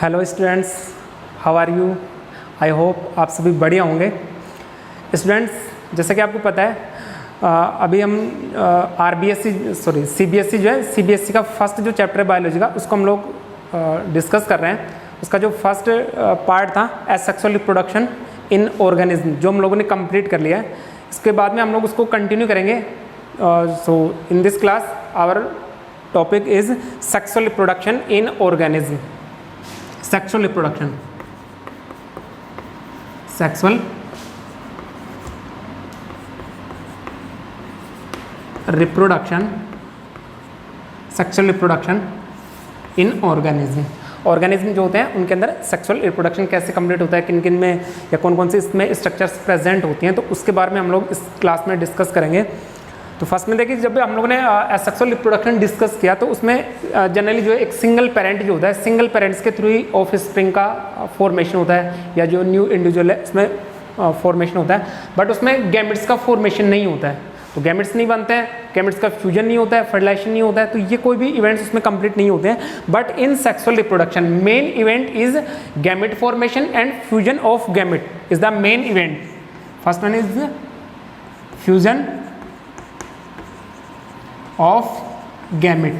Hello students, how are you? I hope आप सभी बढ़िया होंगे। स्टूडेंट्स, जैसा कि आपको पता है अभी हम सीबीएसई जो है सीबीएसई का फर्स्ट जो चैप्टर है बायोलॉजी का, उसको हम लोग डिस्कस कर रहे हैं। उसका जो फर्स्ट पार्ट था एसेक्सुअल रिप्रोडक्शन इन ऑर्गेनिज्म, जो हम लोगों ने कंप्लीट कर लिया है। इसके बाद में हम लोग उसको कंटिन्यू करेंगे। So in this class our topic is sexual reproduction in organism. Sexual reproduction, sexual reproduction, sexual reproduction in organism. Organism जो होते हैं उनके अंदर सेक्सुअल रिप्रोडक्शन कैसे कंप्लीट होता है, किन किन में या कौन कौन से इसमें स्ट्रक्चर्स प्रेजेंट होती हैं, तो उसके बारे में हम लोग इस क्लास में डिस्कस करेंगे। तो फर्स्ट में देखिए, जब हम लोगों ने सेक्सुअल रिप्रोडक्शन डिस्कस किया तो उसमें जनरली जो है एक सिंगल पेरेंट जो होता है, सिंगल पेरेंट्स के थ्रू ही ऑफ स्प्रिंग का फॉर्मेशन होता है, या जो न्यू इंडिविजुअल है उसमें फॉर्मेशन होता है। बट उसमें गैमेट्स का फॉर्मेशन नहीं होता है, तो गैमेट्स नहीं बनते हैं, गैमेट्स का फ्यूजन नहीं होता है, फर्टिलाइजेशन नहीं होता है, तो ये कोई भी इवेंट्स उसमें कंप्लीट नहीं होते हैं। But in sexual reproduction main event is gamete formation and fusion of gamete is the main event. First one is fusion of gamete.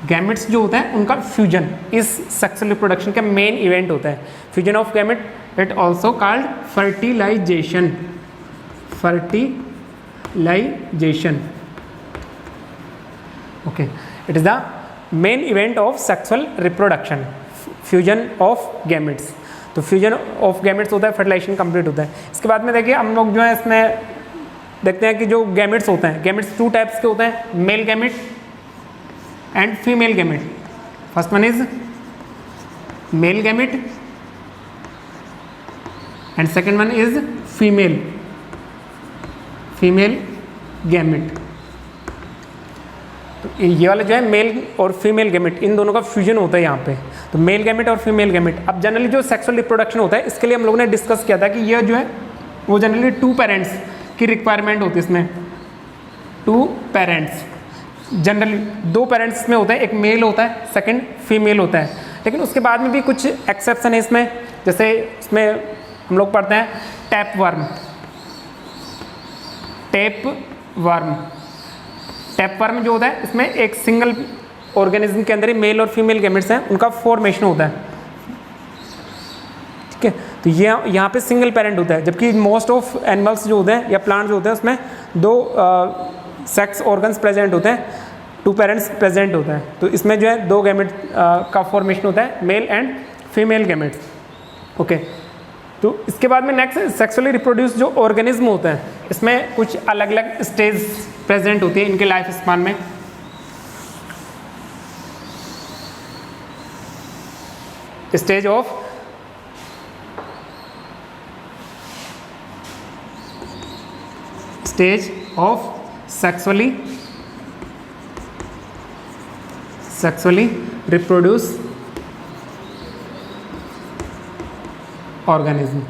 Gametes जो होता है उनका फ्यूजन इस सेक्सुअल रिप्रोडक्शन का मेन इवेंट होता है। Fusion of gamete, it also called fertilization. Fertilization, okay, it is the main event of sexual reproduction, fusion of gametes. तो fusion of gametes होता है, फर्टिलाइजेशन कंप्लीट होता है। इसके बाद में देखिए हम लोग जो है इसमें देखते हैं कि जो गैमेट्स होते हैं, गैमेट्स टू टाइप्स के होते हैं, mail gamete and female gamete. First one is male gamete and second one is female gamete. तो ये वाला जो है मेल और फीमेल गैमेट, इन दोनों का फ्यूजन होता है यहाँ पे। तो मेल गैमेट और फीमेल गैमेट। अब जनरली जो सेक्सुअल रिप्रोडक्शन होता है, इसके लिए हम लोगों ने डिस्कस किया था कि ये जो है वो जनरली टू पेरेंट्स की रिक्वायरमेंट होती है। इसमें टू पेरेंट्स, जनरली दो पेरेंट्स में होता है, एक मेल होता है, सेकंड फीमेल होता है। लेकिन उसके बाद में भी कुछ एक्सेप्शन है इसमें, जैसे इसमें हम लोग पढ़ते हैं टैप वर्म। टैप वर्म जो होता है, इसमें एक सिंगल ऑर्गेनिज्म के अंदर ही मेल और फीमेल गैमेट्स हैं, उनका फॉर्मेशन होता है। ठीक है, तो ये यहाँ पे सिंगल पेरेंट होता है, जबकि मोस्ट ऑफ एनिमल्स जो होते हैं या प्लांट जो होते हैं उसमें दो सेक्स ऑर्गन्स प्रेजेंट होते हैं, टू पेरेंट्स प्रेजेंट होता है। तो इसमें जो है दो गैमेट का फॉर्मेशन होता है, male and female gametes. Okay, तो इसके बाद में नेक्स्ट सेक्सुअली रिप्रोड्यूस जो ऑर्गेनिज्म होते हैं, इसमें कुछ अलग अलग स्टेज प्रेजेंट होती है इनके लाइफ स्पान में। Stage of sexually reproduce organism.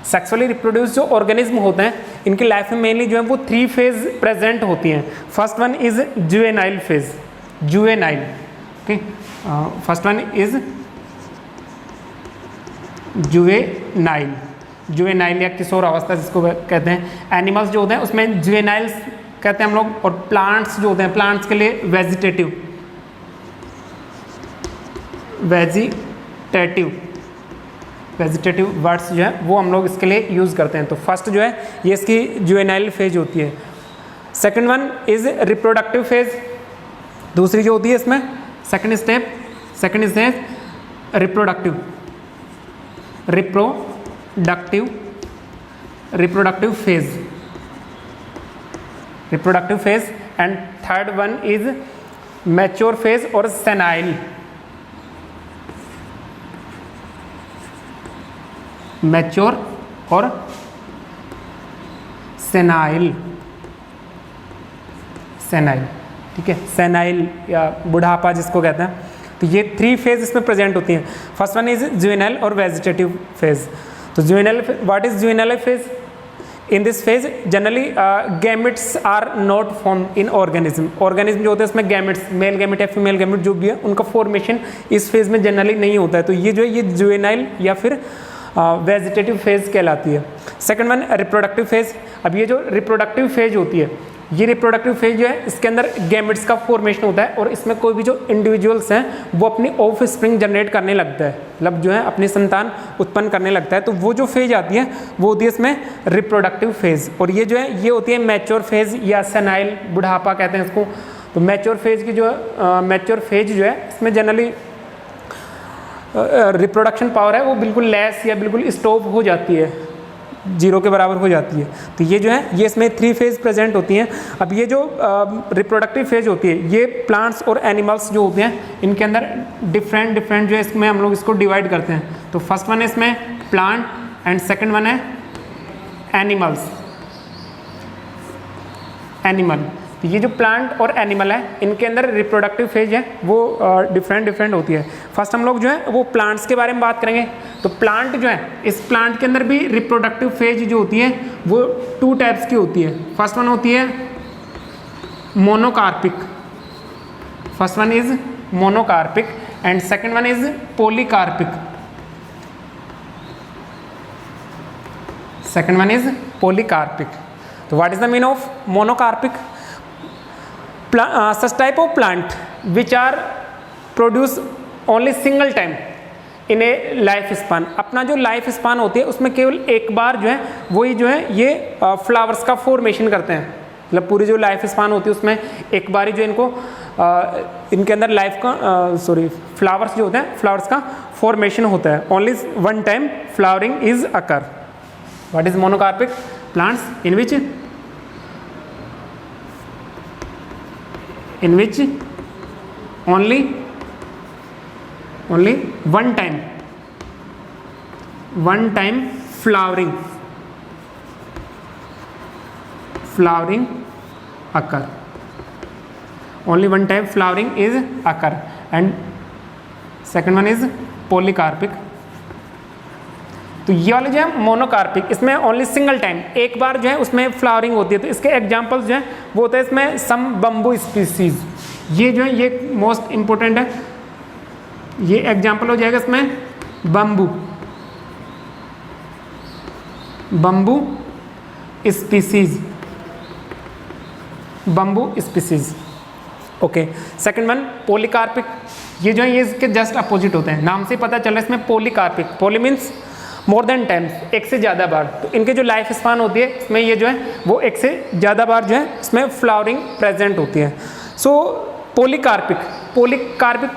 Sexually reproduce जो ऑर्गेनिज्म होते हैं, इनकी लाइफ में मेनली जो है वो थ्री फेज प्रेजेंट होती हैं। First one is juvenile phase, juvenile. Okay, first one is juvenile या किशोर अवस्था जिसको कहते हैं। एनिमल्स जो होते हैं उसमें जुवेनाइल्स कहते हैं हम लोग, और प्लांट्स जो होते हैं, प्लांट्स के लिए वेजिटेटिव वर्ड्स जो है वो हम लोग इसके लिए यूज़ करते हैं। तो फर्स्ट जो है ये इसकी जुवेनाइल फेज होती है। Second one is reproductive phase, दूसरी जो होती है इसमें second stage reproductive phase and third one is mature phase और सेनाइल। मैच्योर और सेनाइल, ठीक है, सेनाइल या बुढ़ापा जिसको कहते हैं। तो ये थ्री फेज इसमें प्रेजेंट होती हैं। फर्स्ट वन इज जुवेनाइल और वेजिटेटिव फेज। तो juvenile, what is juvenile phase? In this phase generally gametes are not form in organism. Organism जो होते हैं उसमें गैमेट्स, मेल गैमेट या फीमेल गैमेट जो भी है उनका फॉर्मेशन इस फेज में जनरली नहीं होता है। तो ये जो है ये जुवेनाइल या फिर वेजिटेटिव फेज कहलाती है। Second one reproductive phase. अब ये जो रिप्रोडक्टिव फेज होती है, ये रिप्रोडक्टिव फेज जो है इसके अंदर गैमेट्स का फॉर्मेशन होता है और इसमें कोई भी जो इंडिविजुअल्स हैं वो अपनी ऑफ स्प्रिंग जनरेट करने लगता है, मतलब जो है अपनी संतान उत्पन्न करने लगता है। तो वो जो फेज आती है वो होती है इसमें रिप्रोडक्टिव फेज। और ये जो है ये होती है मैच्योर फेज या सेनाइल, बुढ़ापा कहते हैं इसको। तो मैच्योर फेज की जो मैच्योर फेज जो है इसमें जनरली रिप्रोडक्शन पावर है वो बिल्कुल लेस या बिल्कुल स्टॉप हो जाती है, जीरो के बराबर हो जाती है। तो ये जो है ये इसमें 3 फेज प्रेजेंट होती हैं। अब ये जो रिप्रोडक्टिव फेज होती है ये प्लांट्स और एनिमल्स जो होते हैं इनके अंदर डिफरेंट जो है इसमें हम लोग इसको डिवाइड करते हैं। तो फर्स्ट वन है इसमें प्लांट एंड सेकंड वन है एनिमल्स, एनिमल। तो ये जो प्लांट और एनिमल है इनके अंदर रिप्रोडक्टिव फेज है वो डिफरेंट होती है। फर्स्ट हम लोग जो है वो प्लांट्स के बारे में बात करेंगे। तो प्लांट जो है इस प्लांट के अंदर भी रिप्रोडक्टिव फेज जो होती है वो 2 टाइप्स की होती है। फर्स्ट वन होती है monocarpic, first one is monocarpic and second one is polycarpic, second one is polycarpic. तो what is the mean of monocarpic? such type of plant which are produce only single time in a life span। अपना जो life span होती है उसमें केवल एक बार जो है वही जो है ये फ्लावर्स का फॉर्मेशन करते हैं, मतलब पूरी जो लाइफ स्पान होती है उसमें एक बार ही जो इनको इनके अंदर लाइफ का फ्लावर्स जो होते हैं फ्लावर्स का फॉर्मेशन होता है। Only one time flowering is occur. What is monocarpic? Plants in which only one time flowering occur, only one time flowering is occur and second one is polycarpic। तो ये वाले जो है मोनोकार्पिक, इसमें only single time एक बार जो है उसमें फ्लावरिंग होती है। तो इसके एग्जांपल्स जो है वो होते हैं इसमें सम बम्बू स्पीसीज, ये जो है ये मोस्ट इंपॉर्टेंट है। ये एग्जांपल हो जाएगा इसमें bamboo species, bamboo species. Okay, second one polycarpic. ये जो है ये इसके जस्ट अपोजिट होते हैं, नाम से पता चल रहा है इसमें polycarpic. Poly means more than times, एक से ज़्यादा बार। तो इनके जो लाइफ स्पान होती है इसमें ये जो है वो एक से ज़्यादा बार जो है इसमें फ्लावरिंग प्रेजेंट होती है। So polycarpic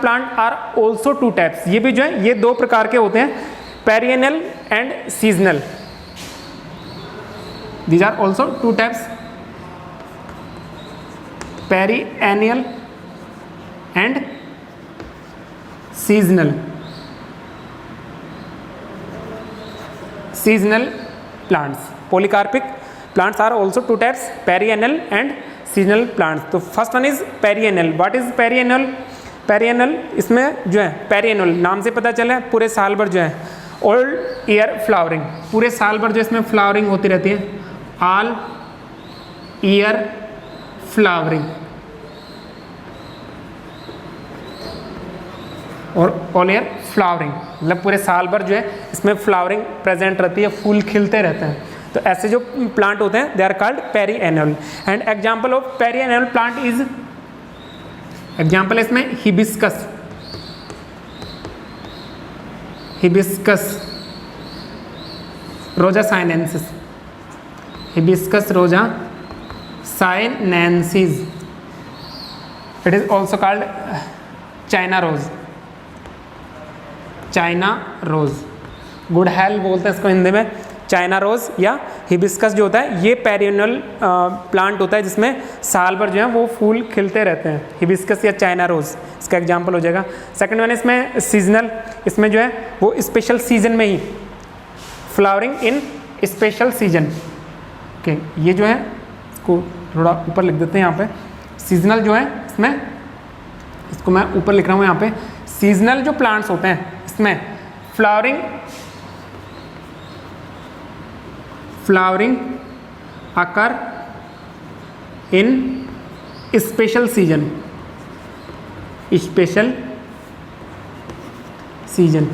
plant are also 2 types. ये भी जो है ये 2 प्रकार के होते हैं, perennial and seasonal. These are also 2 types, perennial and seasonal plants। polycarpic plants are also 2 types, perennial and seasonal plants। तो first one is perianal. What is perianal? Perianal इसमें जो है पेरिएनल नाम से पता चला है पूरे साल भर जो है ऑल ईयर फ्लावरिंग, पूरे साल भर जो इसमें फ्लावरिंग होती रहती है, ऑल ईयर फ्लावरिंग। और ऑल ईयर फ्लावरिंग मतलब पूरे साल भर जो है इसमें फ्लावरिंग प्रेजेंट रहती है, फूल खिलते रहते हैं। तो ऐसे जो प्लांट होते हैं they are called perennial. And example of perennial plant is, example है इसमें hibiscus, rosa sinensis, hibiscus rosa sinensis. It is also called China rose, गुड़हल बोलते हैं इसको हिंदी में, चाइना रोज या हिबिस्कस जो होता है ये पेरिएनल प्लांट होता है जिसमें साल भर जो है वो फूल खिलते रहते हैं, हिबिस्कस या चाइना रोज इसका एग्जांपल हो जाएगा। सेकंड वन इसमें सीजनल, इसमें जो है वो स्पेशल सीजन में ही flowering in special season. Okay, ये जो है इसको थोड़ा ऊपर लिख देते हैं यहाँ पे। सीजनल जो है इसमें, इसको मैं ऊपर लिख रहा हूँ यहाँ पे, सीजनल जो प्लांट्स होते हैं इसमें flowering occur in special season, special season,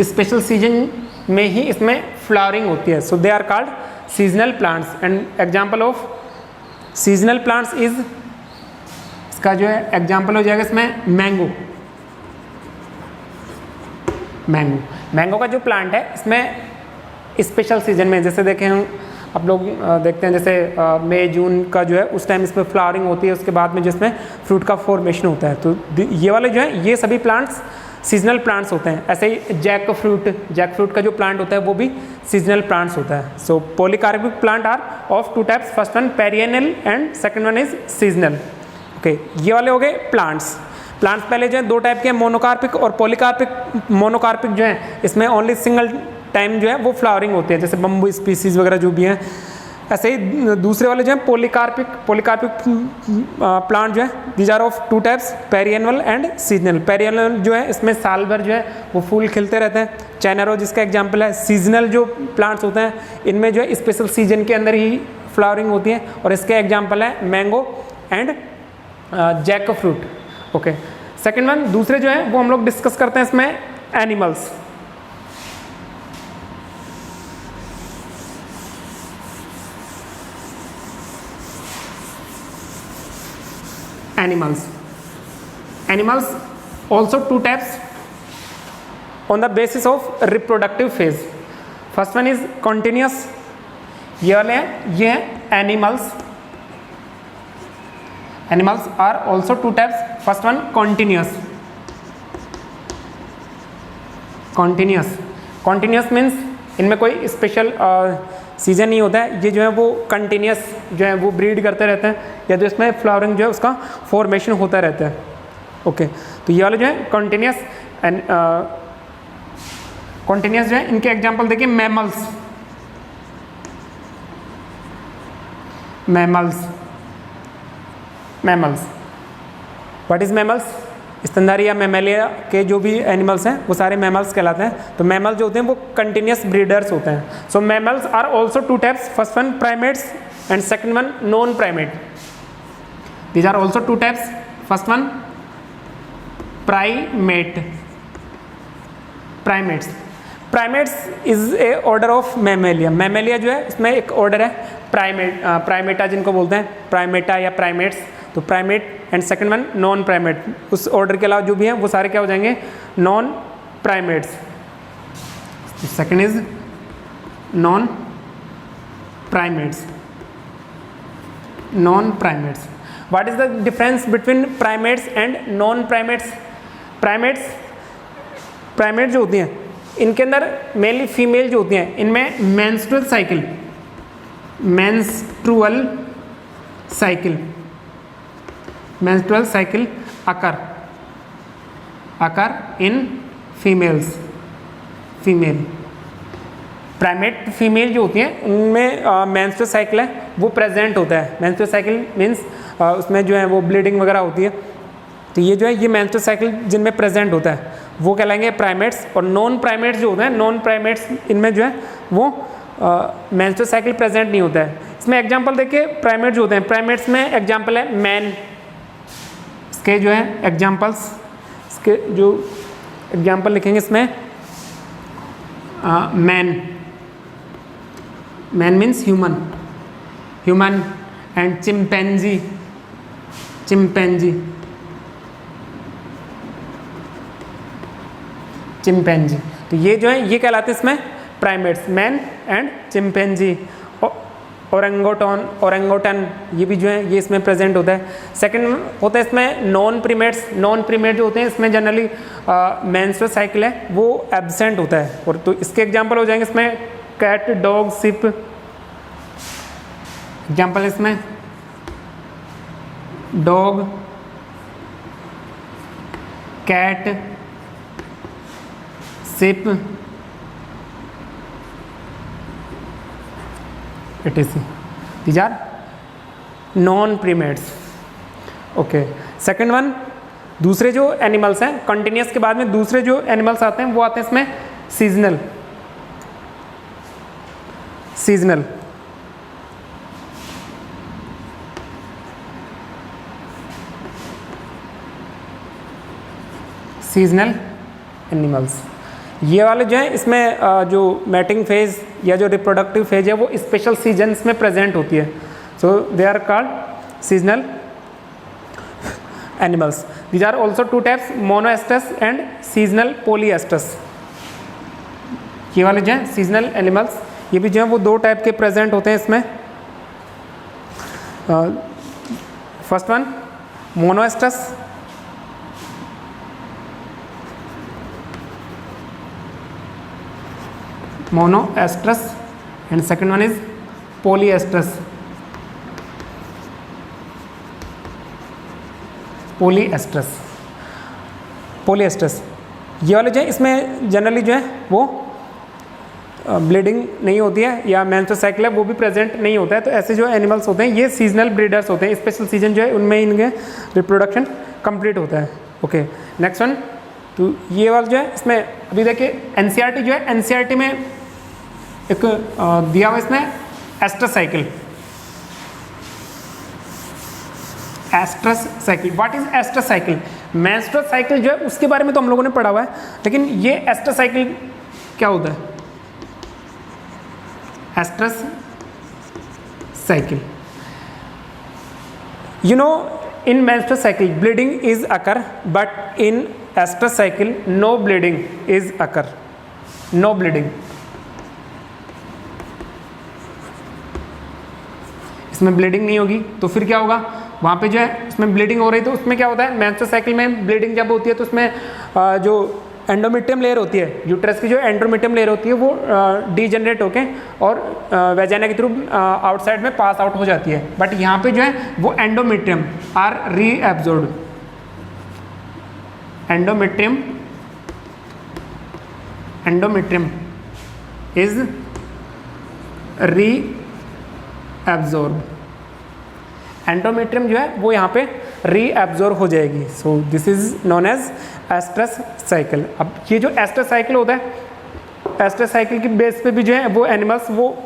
special season में ही इसमें फ्लावरिंग होती है। So they are called seasonal plants. And example of seasonal plants is, इसका जो है एग्जांपल हो जाएगा इसमें मैंगो। मैंगो, मैंगो का जो प्लांट है इसमें स्पेशल सीजन में, जैसे देखें हम आप लोग देखते हैं जैसे मई जून का जो है उस टाइम इसमें फ्लावरिंग होती है, उसके बाद में जिसमें फ्रूट का फॉर्मेशन होता है। तो ये वाले जो है ये सभी प्लांट्स सीजनल प्लांट्स होते हैं। ऐसे ही जैक फ्रूट का जो प्लांट होता है वो भी सीजनल प्लांट्स होता है। So polycarpic plant are of two types, first one perennial and second one is seasonal. Okay, ये वाले हो गए प्लांट्स। प्लांट्स पहले जो है दो टाइप के, मोनोकार्पिक और पॉलीकार्पिक। मोनोकार्पिक जो है इसमें ओनली सिंगल टाइम जो है वो फ्लावरिंग होती है, जैसे बम्बू स्पीसीज वगैरह जो भी हैं। ऐसे ही दूसरे वाले जो है पॉलीकार्पिक प्लांट जो है these are of two types, perennial and seasonal. Perennial जो है इसमें साल भर जो है वो फूल खिलते रहते हैं, चाइना रोज इसका एग्जाम्पल है। सीजनल जो प्लांट्स होते हैं इनमें जो है स्पेशल सीजन के अंदर ही फ्लावरिंग होती है, और इसके एग्जाम्पल है mango and jackfruit. Okay, second one दूसरे जो है वो हम लोग डिस्कस करते हैं इसमें animals. Animals also two types on the basis of reproductive phase. First one is continuous, ये वाले हैं, ये animals are also two types. First one continuous means इनमें कोई स्पेशल सीजन नहीं होता है, ये जो है वो कंटिन्यूस जो है वो ब्रीड करते रहते हैं, या जो इसमें फ्लावरिंग जो है उसका फॉर्मेशन होता रहता है। ओके, तो ये वाले जो है कंटिन्यूस एंड कंटिन्यूस जो है इनके एग्जांपल देखिए मैमल्स। What is mammals? स्तनधारी या मैमेलिया के जो भी एनिमल्स हैं वो सारे मैमल्स कहलाते हैं। तो मैमल जो होते हैं वो कंटिन्यूस ब्रीडर्स होते हैं। So mammals are also two types, first one primates and second one non primate. These are also two types, first one primates is a order of Mammalia. Mammalia जो है उसमें एक ऑर्डर है Primata जिनको बोलते हैं, प्राइमेटा या primates. तो primate and second one non primate, उस ऑर्डर के अलावा जो भी हैं वो सारे क्या हो जाएंगे? Non primates. Second is non primates. What is the difference between primates and non primates? Primate जो होती हैं इनके अंदर मेनली फीमेल जो होती हैं इनमें menstrual cycle occur in female. Primate female जो होती हैं उनमें मेंस्ट्रुअल साइकिल है वो प्रेजेंट होता है। मेंस्ट्रुअल साइकिल मीन्स उसमें जो है वो ब्लीडिंग वगैरह होती है। तो ये जो है ये मेंस्ट्रुअल साइकिल जिनमें प्रेजेंट होता है वो कहलाएंगे प्राइमेट्स। और नॉन प्राइमेट्स जो होते हैं, नॉन प्राइमेट्स इनमें जो है वो मेंस्ट्रुअल साइकिल प्रेजेंट नहीं होता है। इसमें एग्जांपल देखिए प्राइमेट जो होते हैं, प्राइमेट्स में एग्जांपल है मैन। इसके जो है एग्जांपल्स, इसके जो एग्जांपल लिखेंगे इसमें man means human and chimpanzee. तो ये जो है ये कहलाते हैं इसमें प्राइमेट्स, मैन एंड चिंपैंजी। ओरेंगोटन ये भी जो है ये इसमें प्रेजेंट होता है। सेकंड होता है इसमें नॉन प्रीमेट्स जो होते हैं इसमें जनरली मेंस्ट्रुअल साइकिल है वो एब्सेंट होता है। और तो इसके एग्जांपल हो जाएंगे इसमें कैट, डॉग, शिप। एग्जांपल इसमें dog, cat, sheep, etc. These are non-primates. Okay, second one दूसरे जो एनिमल्स हैं कंटिन्यूस के बाद में दूसरे जो एनिमल्स आते हैं वो आते हैं इसमें सीजनल। Seasonal animals. ये वाले जो है इसमें जो मैटिंग फेज या जो रिप्रोडक्टिव फेज है वो स्पेशल सीजन्स में प्रेजेंट होती है, so they are called seasonal animals. These are also two types, monoestrous and seasonal polyestrous. ये वाले जो हैं सीजनल एनिमल्स, ये भी जो है वो दो टाइप के प्रेजेंट होते हैं इसमें। First one monoestrous, monoestrous and second one is polyestrous, polyestrous. Polyestrous ये वाले जो है इसमें जनरली जो है वो ब्लीडिंग नहीं होती है या मेंस्ट्रुअल साइकिल है वो भी प्रेजेंट नहीं होता है। तो ऐसे जो एनिमल्स होते हैं ये सीजनल ब्रीडर्स होते हैं, स्पेशल सीजन जो है उनमें इनके रिप्रोडक्शन कंप्लीट होता है। ओके नेक्स्ट वन, तो ये वाला जो है इसमें अभी देखिए एनसीईआरटी जो है, एनसीईआरटी में एक दिया हुआ इसमें oestrus cycle. Oestrus cycle, what is oestrus cycle? Menstrual cycle जो है उसके बारे में तो हम लोगों ने पढ़ा हुआ है, लेकिन ये एस्ट्रस साइकिल क्या होता है? Oestrus cycle, you know in menstrual cycle bleeding is occur, but in estrus cycle no bleeding is occur, no bleeding। इसमें ब्लीडिंग नहीं होगी तो फिर क्या होगा? वहाँ पे जो है उसमें ब्लीडिंग हो रही तो उसमें क्या होता है? मेंस्ट्रुअल साइकिल में ब्लीडिंग जब होती है तो उसमें जो एंडोमेट्रियम लेयर होती है, यूट्रस की जो एंडोमेट्रियम लेयर होती है वो डीजनरेट होके और वेजाइना के थ्रू आउटसाइड में पास आउट हो जाती है। बट यहाँ पे जो है वो endometrium are reabsorbed, endometrium is reabsorb, endometrium जो है वो यहाँ पे रीएब्जॉर्ब हो जाएगी। So this is known as oestrus cycle. अब ये जो एस्ट्रस साइकिल होता है, एस्ट्रस साइकिल की बेस पे भी जो है वो एनिमल्स वो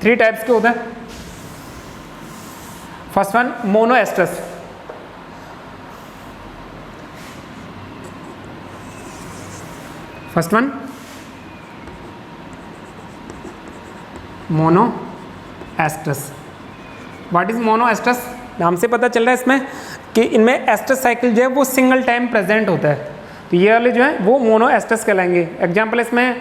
3 टाइप्स के होते हैं। First one monoestrous, first one monoestrous. What is monoestrous? नाम से पता चल रहा है इसमें कि इनमें एस्ट्रस साइकिल जो है वो सिंगल टाइम प्रेजेंट होता है, तो ये वाले जो है वो मोनोएस्ट्रस कहलाएंगे। एग्जांपल इसमें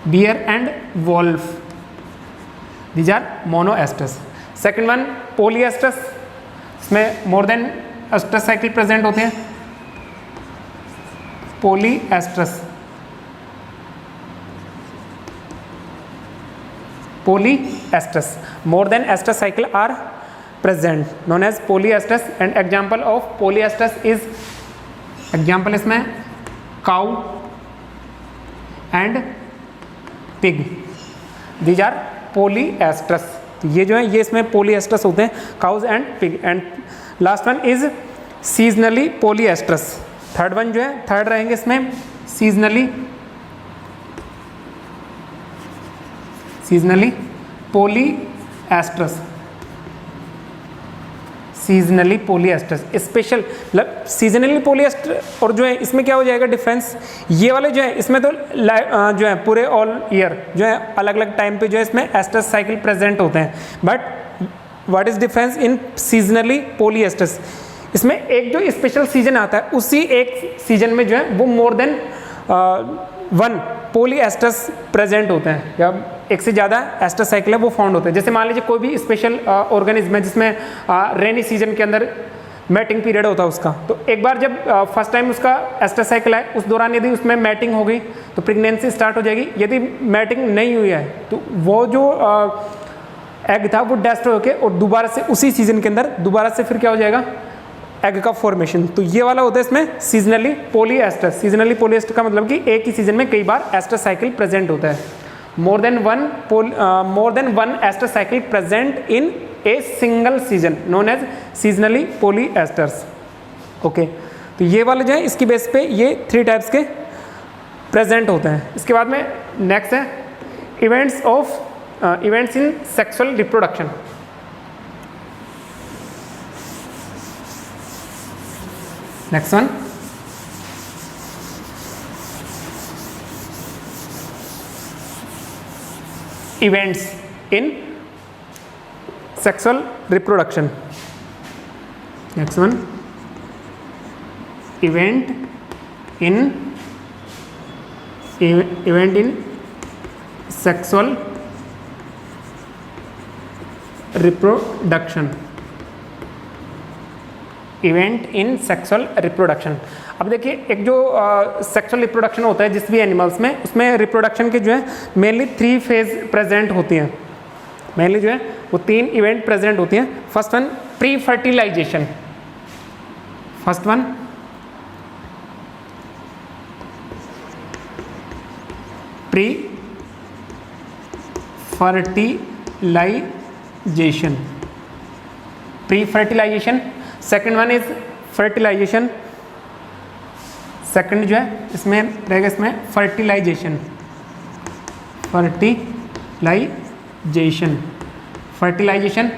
bear and wolf, these are monoestrous. Second one polyestrous, इसमें more than estrus cycle present होते हैं, पॉलीएस्ट्रस, polyestrus, more than estrus cycle are present, known as polyestrus। and example of polyestrus is, example इसमें cow and pig, these are polyestrus। तो ये जो है ये इसमें polyestrus होते हैं, cows and pig। and last one is seasonally polyestrus। Third one जो है, थर्ड रहेंगे इसमें seasonally पॉलीएस्ट्रस, सीजनली पॉलीएस्ट्रस स्पेशल, मतलब सीजनली पॉलीएस्टर। और जो है इसमें क्या हो जाएगा डिफरेंस? ये वाले जो है इसमें तो जो है पूरे ऑल ईयर जो है अलग अलग टाइम पे जो है इसमें एस्ट्रस साइकिल प्रेजेंट होते हैं। But what is difference in seasonally polyestrous? इसमें एक जो स्पेशल सीजन आता है उसी एक सीजन में जो है वो मोर देन 1 पॉलीएस्ट्रस प्रेजेंट होते हैं, या एक से ज़्यादा एस्ट्रस साइकिल है वो फाउंड होते हैं। जैसे मान लीजिए कोई भी स्पेशल ऑर्गेनिज्म है जिसमें रेनी सीजन के अंदर मैटिंग पीरियड होता है उसका, तो एक बार जब फर्स्ट टाइम उसका एस्ट्रस साइकिल है उस दौरान यदि उसमें मैटिंग हो गई तो प्रेगनेंसी स्टार्ट हो जाएगी। यदि मैटिंग नहीं हुई है तो वो जो एग था वो डेस्ट्रॉय होकर और दोबारा से उसी सीजन के अंदर दोबारा से फिर क्या हो जाएगा? एग का फॉर्मेशन। तो ये वाला होता है इसमें सीजनली पॉलीएस्ट्रस। सीजनली पॉलीएस्ट्रस का मतलब कि एक ही सीजन में कई बार एस्ट्रस साइकिल प्रेजेंट होता है, more than one estrus cycle present in a single season, known as seasonally polyestrous. Okay, तो ये वाले जो है इसकी बेस पे ये 3 टाइप्स के प्रेजेंट होते हैं। इसके बाद में नेक्स्ट है events in sexual reproduction. Next one, events in sexual reproduction. Next one, event in sexual reproduction. Event in sexual reproduction. अब देखिए, एक जो सेक्सुअल रिप्रोडक्शन होता है जिस भी एनिमल्स में, उसमें रिप्रोडक्शन के जो है मेनली 3 फेज प्रेजेंट होती हैं। मेनली जो है वो 3 इवेंट प्रेजेंट होती हैं। First one, pre fertilization. First one, pre fertilization. Pre fertilization. Second one is fertilization. Second जो है इसमें रहेगा, इसमें fertilization. Fertilization. Fertilization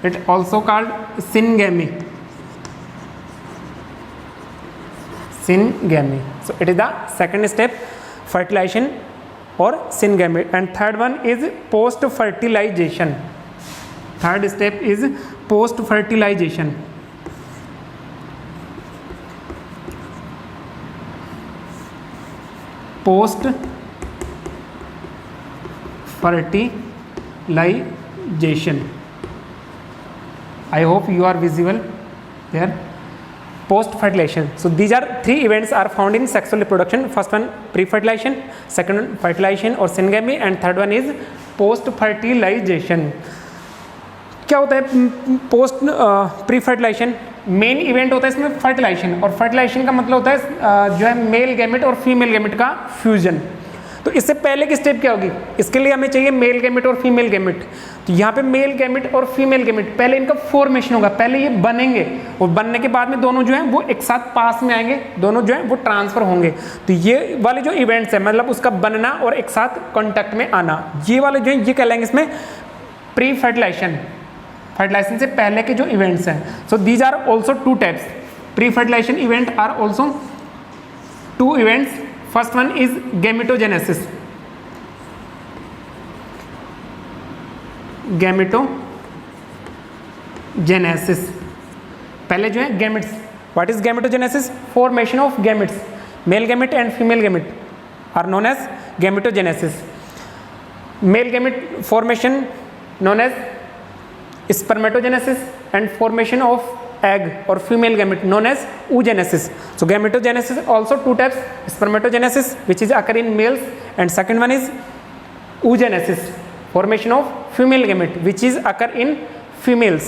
it also called syngamy. Syngamy. So it is the second step, fertilization और syngamy. And third one is post fertilization. Third step is post fertilization. Post fertilization. I hope you are visible there. Post fertilization. So these are 3 events are found in sexual reproduction. First one pre-fertilization, second one fertilization or syngamy, and third one is post fertilization. क्या होता है post pre fertilization? Main event होता है इसमें fertilisation, और fertilisation का मतलब होता है जो है मेल गैमेट और फीमेल गैमेट का फ्यूजन। तो इससे पहले की स्टेप क्या होगी? इसके लिए हमें चाहिए मेल गैमेट और फीमेल गैमेट। तो यहाँ पे मेल गैमेट और फीमेल गैमेट, पहले इनका फॉर्मेशन होगा, पहले ये बनेंगे और बनने के बाद में दोनों जो है वो एक साथ पास में आएंगे, दोनों जो है वो ट्रांसफर होंगे। तो ये वाले जो इवेंट्स है, मतलब उसका बनना और एक साथ कॉन्टैक्ट में आना, ये वाले जो है ये कहलाएंगे इसमें प्री फर्टिलाइजेशन। फर्टिलाइजेशन से पहले के जो इवेंट्स हैं। So these are also 2 types. Pre fertilization event are also 2 events. First one is gametogenesis. Gametogenesis, पहले जो है gametes. What is gametogenesis? Formation of gametes, male gamete and female gamete are known as gametogenesis. Male gamete formation known as spermatogenesis and formation of egg or female gamete known as oogenesis. So gametogenesis also 2 types, spermatogenesis which is occur in males, and second one is oogenesis, formation of female gamete which is occur in females.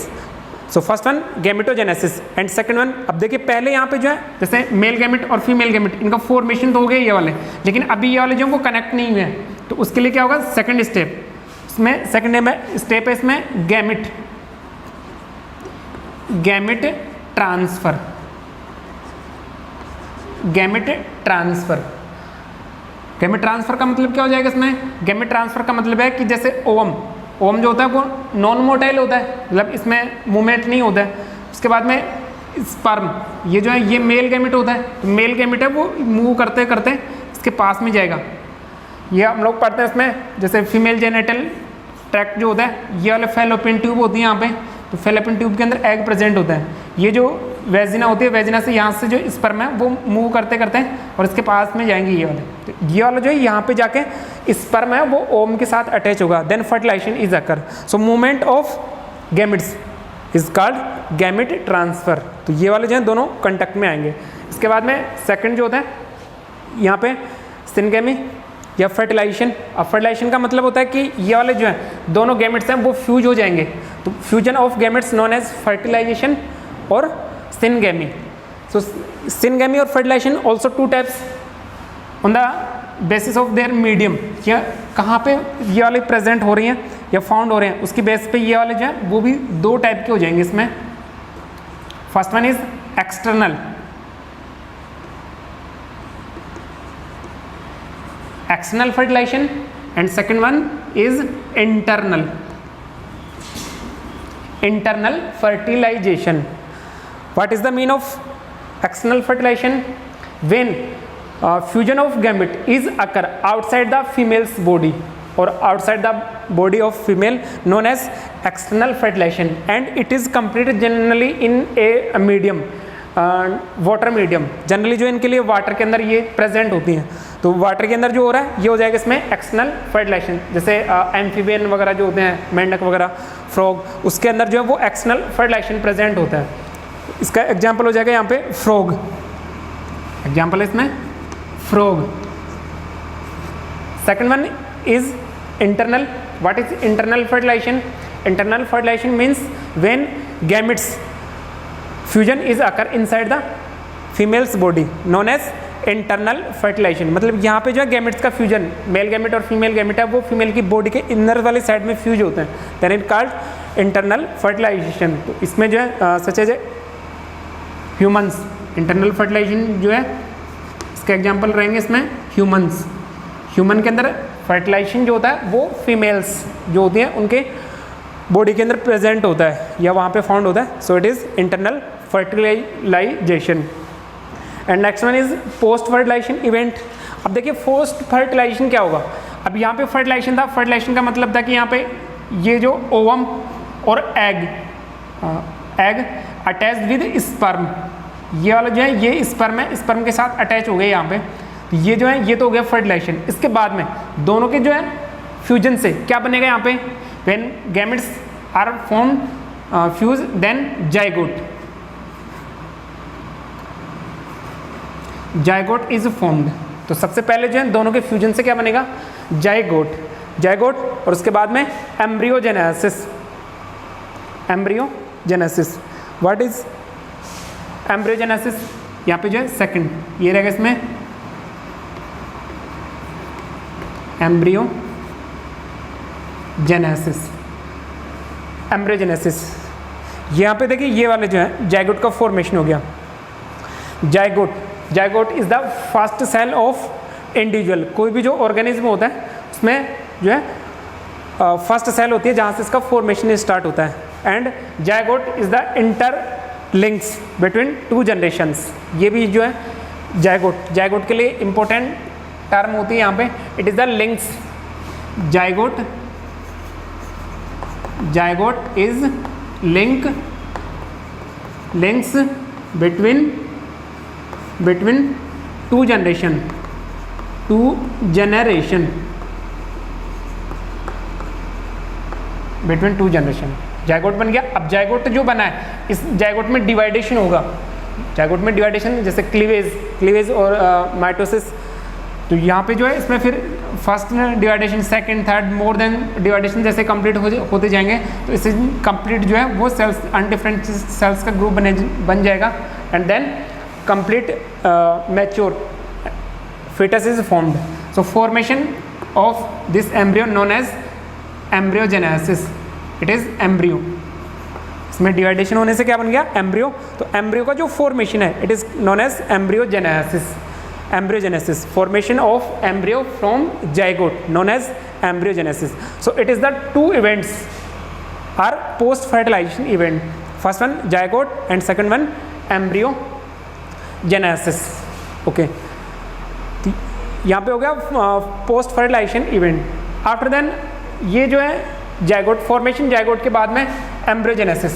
So first one gametogenesis and second one, अब देखिए पहले यहाँ पे जो है जैसे mail gamete और female gamete इनका फॉर्मेशन तो हो गया ये वाले, लेकिन अभी ये वाले जो वो कनेक्ट नहीं हुए हैं। तो उसके लिए क्या होगा? सेकंड स्टेप, इसमें सेकंड स्टेप है इसमें gamete transfer. Gamete transfer. Gamete transfer का मतलब क्या हो जाएगा इसमें? गैमेट ट्रांसफर का मतलब है कि जैसे ओवम जो होता है वो नॉन मोटाइल होता है, मतलब इसमें मूवमेंट नहीं होता है। उसके बाद में स्पर्म, ये जो है ये मेल गैमेट होता है। तो मेल गैमेट है वो मूव करते करते इसके पास में जाएगा। ये हम लोग पढ़ते हैं इसमें, जैसे फीमेल जेनिटल ट्रैक्ट जो होता है, ये वाले फेलोपियन ट्यूब होती है यहाँ पे। तो फेलोपियन ट्यूब के अंदर एग प्रेजेंट होता है। ये जो वेजिना होती है, वेजिना से यहाँ से जो स्पर्म है वो मूव करते करते हैं और इसके पास में जाएंगे ये वाले। तो ये वाला जो है यहाँ पे जाके स्पर्म है वो ओम के साथ अटैच होगा। Then fertilization is occur. So movement of gametes is called gamete transfer. तो ये वाले जो है दोनों कॉन्टैक्ट में आएंगे। इसके बाद में सेकंड जो होता है यहाँ पे सिनगेमी या फर्टिलाइजेशन। अब फर्टिलाइजेशन का मतलब होता है कि ये वाले जो है दोनों गैमेट्स हैं वो फ्यूज हो जाएंगे। तो fusion of gametes known as fertilization और सिनगेमी। सो सिनगेमी और fertilization also 2 types on the basis of their medium. या कहाँ पे ये वाले प्रेजेंट हो रही हैं या फाउंड हो रहे हैं, उसकी बेस पे ये वाले जो है वो भी 2 टाइप के हो जाएंगे इसमें। First one is external, external fertilization, and second one is internal fertilization. What is the mean of external fertilization when fusion of gamete is occur outside the female's body और outside the body of female known as external fertilization and it is completed generally in a medium water medium. Generally जो इनके लिए water के अंदर ये present होती हैं, तो वाटर के अंदर जो हो रहा है ये हो जाएगा इसमें एक्सटर्नल फर्टिलाइजेशन। जैसे एम्फीबियन वगैरह जो होते हैं, मेंढक वगैरह, फ्रॉग, उसके अंदर जो है वो एक्सटर्नल फर्टिलाइजेशन प्रेजेंट होता है। इसका एग्जाम्पल हो जाएगा यहाँ पे फ्रॉग, एग्जाम्पल है इसमें frog. Second one is internal. What is internal fertilization? Internal fertilization means when gametes fusion is occur inside the female's body known as internal fertilization. मतलब यहाँ पे जो है गैमेट्स का फ्यूजन, मेल गैमेट और female gamete है, वो female की बॉडी के इनर वाली साइड में फ्यूज होते हैं, then it called internal fertilization. तो इसमें जो है such as humans, internal fertilization जो है इसके एग्जाम्पल रहेंगे इसमें ह्यूमंस। ह्यूमन के अंदर फर्टिलाइजेशन जो होता है वो फीमेल्स जो होती हैं उनके बॉडी के अंदर प्रेजेंट होता है या वहाँ पे फाउंड होता है, so it is internal fertilization. And next one is post fertilization event. अब देखिए पोस्ट फर्टिलाइजेशन क्या होगा। अब यहाँ पे फर्टिलाइजेशन था, फर्टिलाइजेशन का मतलब था कि यहाँ पे ये जो ओवम और एग अटैच विद स्पर्म, ये वाला जो है ये स्पर्म है, स्पर्म के साथ अटैच हो गए यहाँ पे, तो ये जो है ये तो हो गया फर्टिलाइजेशन। इसके बाद में दोनों के जो है फ्यूजन से क्या बनेगा यहाँ पे, when gametes are form fuse then zygote, zygote is formed. तो सबसे पहले जो है दोनों के फ्यूजन से क्या बनेगा, जाइगोट, जाइगोट, और उसके बाद में embryogenesis, embryogenesis. What is embryogenesis? यहाँ पे जो है सेकंड ये रहेगा इसमें एम्ब्रियोजेनेसिस, एम्ब्रियोजेनेसिस। यहाँ पे देखिए ये वाले जो है जाइगोट का फॉर्मेशन हो गया। Zygote, zygote is the first cell of individual. कोई भी जो ऑर्गेनिज्म होता है उसमें जो है फर्स्ट सेल होती है जहाँ से इसका फॉर्मेशन स्टार्ट होता है। And zygote is the inter links between two generations. ये भी जो है जाइगोट, जाइगोट के लिए इंपॉर्टेंट टर्म होती है यहाँ पे, it is the links. Zygote, zygote is links between two generation, between two generation. Zygote बन गया। अब जाइगोट जो बना है इस जाइगोट में डिवाइडेशन होगा, जाइगोट में डिवाइडेशन जैसे क्लीवेज और माइटोसिस। तो यहाँ पे जो है इसमें फिर first डिवाइडेशन, second, third, more than डिवाइडेशन जैसे कंप्लीट होते जाएंगे तो इससे कंप्लीट जो है वो सेल्स अनडिफरेंट सेल्स का ग्रुप बन जाएगा। And then complete mature fetus is formed. So formation of this embryo known as embryogenesis. It is embryo. इसमें डिवाइडेशन होने से क्या बन गया, एम्ब्रियो। तो एम्ब्रियो का जो फॉर्मेशन है it is known as embryogenesis, embryogenesis, formation of embryo from zygote known as embryogenesis. So it is the two events are post fertilization event, first one zygote and second one embryogenesis. Okay, यहाँ पे हो गया post fertilization event. After then ये जो है zygote formation, zygote के बाद में एम्ब्रियोजेनेसिस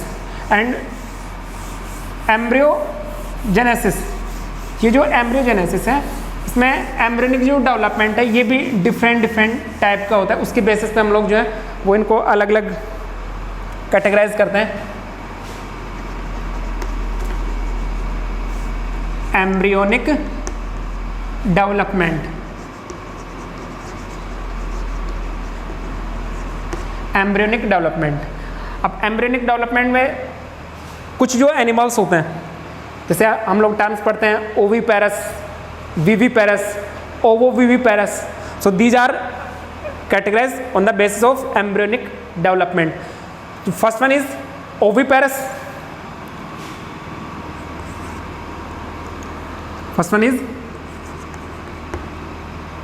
एंड एम्ब्रियोजेनेसिस। ये जो एम्ब्रियोजेनेसिस है इसमें एम्ब्रियोनिक जो डेवलपमेंट है ये भी डिफरेंट टाइप का होता है। उसके बेसिस पे हम लोग जो है वो इनको अलग अलग कैटेगराइज करते हैं। Embryonic development, embryonic development. अब एम्ब्रियोनिक डेवलपमेंट में कुछ जो एनिमल्स होते हैं, जैसे हम लोग टर्म्स पढ़ते हैं oviparous, viviparous, ovoviviparous. So these are categorize on the basis of embryonic development. First one is oviparous, first one is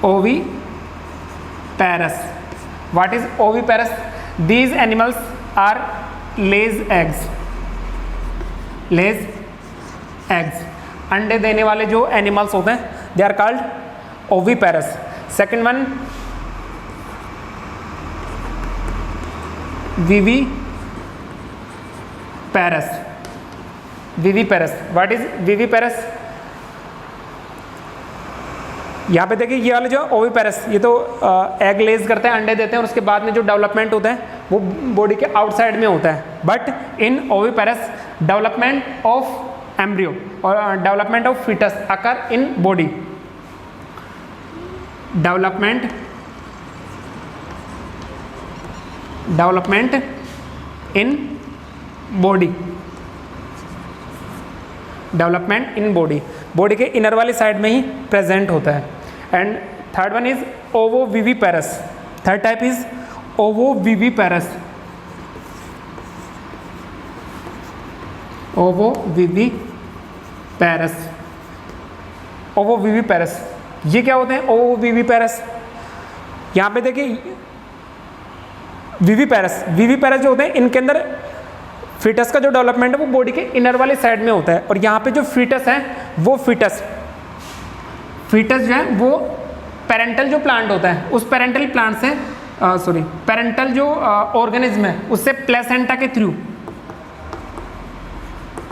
oviparous. What is oviparous? These animals are lays eggs, lays eggs. अंडे देने वाले जो animals होते हैं they are called oviparous. Second one viviparous. Viviparous, what is viviparous? यहाँ पे देखिए ये वाले जो ओविपेरस, ये तो एग लेज करते हैं, अंडे देते हैं और उसके बाद में जो डेवलपमेंट होता है वो बॉडी के आउटसाइड में होता है। But in oviparous development of embryo और development of foetus occur in body. Development in body, development in body, body के इनर वाली साइड में ही प्रेजेंट होता है। And third one is ovoviviparous. Third type is ovoviviparous. Ovoviviparous, ovoviviparous ये क्या होते हैं? ओवोविविपेरस, यहाँ पे देखिए विविपेरस, विविपेरस जो होते हैं इनके अंदर फीटस का जो डेवलपमेंट है वो बॉडी के इनर वाले साइड में होता है। और यहाँ पे जो फीटस है वो फीटस जो है वो पेरेंटल जो प्लांट होता है उस पेरेंटल प्लांट से पेरेंटल जो ऑर्गेनिज्म है उससे प्लेसेंटा के थ्रू,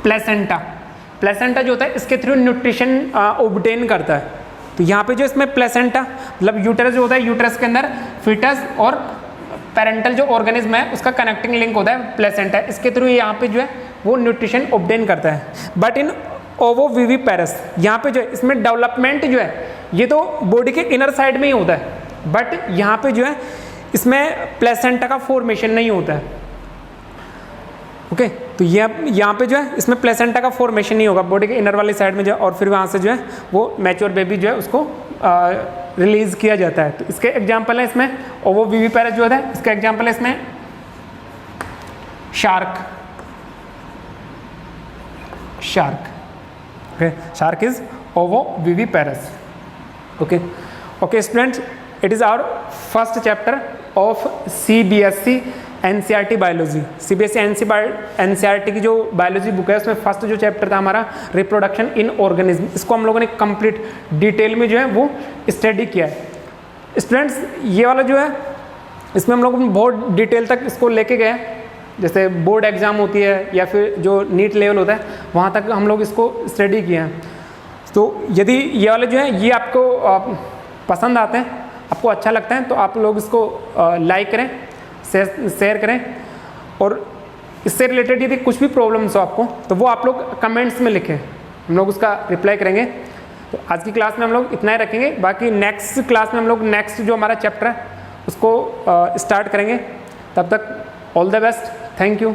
प्लेसेंटा जो होता है इसके थ्रू न्यूट्रिशन ऑब्टेन करता है। तो यहाँ पे जो इसमें प्लेसेंटा मतलब यूटेरस जो होता है, यूटेरस के अंदर फीटस और पेरेंटल जो ऑर्गेनिज्म है उसका कनेक्टिंग लिंक होता है प्लेसेंटा, इसके थ्रू यहाँ पे जो है वो न्यूट्रिशन ऑब्टेन करता है। बट इन ओवोविविपेरस यहाँ पे जो है इसमें डेवलपमेंट जो है ये तो बॉडी के इनर साइड में ही होता है, बट यहाँ पे जो है इसमें प्लेसेंटा का फॉर्मेशन नहीं होता है। ओके, तो यहाँ पे जो है इसमें प्लेसेंटा का फॉर्मेशन नहीं होगा बॉडी के इनर वाली साइड में जो है, और फिर वहाँ से जो है वो मैच्योर बेबी जो है उसको रिलीज किया जाता है। तो इसके एग्जाम्पल है इसमें ओवोविविपेरस जो होता है, इसका एग्जाम्पल है इसमें shark. Okay, shark is ovoviviparous. Okay students, it is our first chapter of CBSE NCERT biology. CBSE NCERT की जो बायोलॉजी बुक है उसमें फर्स्ट जो चैप्टर था हमारा रिप्रोडक्शन इन ऑर्गेनिज्म, इसको हम लोगों ने कंप्लीट डिटेल में जो है वो स्टडी किया है। स्टूडेंट्स ये वाला जो है इसमें हम लोग बहुत डिटेल तक इसको लेके गए, जैसे बोर्ड एग्जाम होती है या फिर जो नीट लेवल होता है वहाँ तक हम लोग इसको स्टडी किए हैं। तो यदि ये वाले जो है ये आपको पसंद आते हैं, आपको अच्छा लगता है, तो आप लोग इसको लाइक करें, शेयर करें, और इससे रिलेटेड यदि कुछ भी प्रॉब्लम्स हो आपको तो वो आप लोग कमेंट्स में लिखें, हम लोग उसका रिप्लाई करेंगे। तो आज की क्लास में हम लोग इतना ही रखेंगे, बाकी नेक्स्ट क्लास में हम लोग नेक्स्ट जो हमारा चैप्टर है उसको स्टार्ट करेंगे। तब तक all the best, thank you.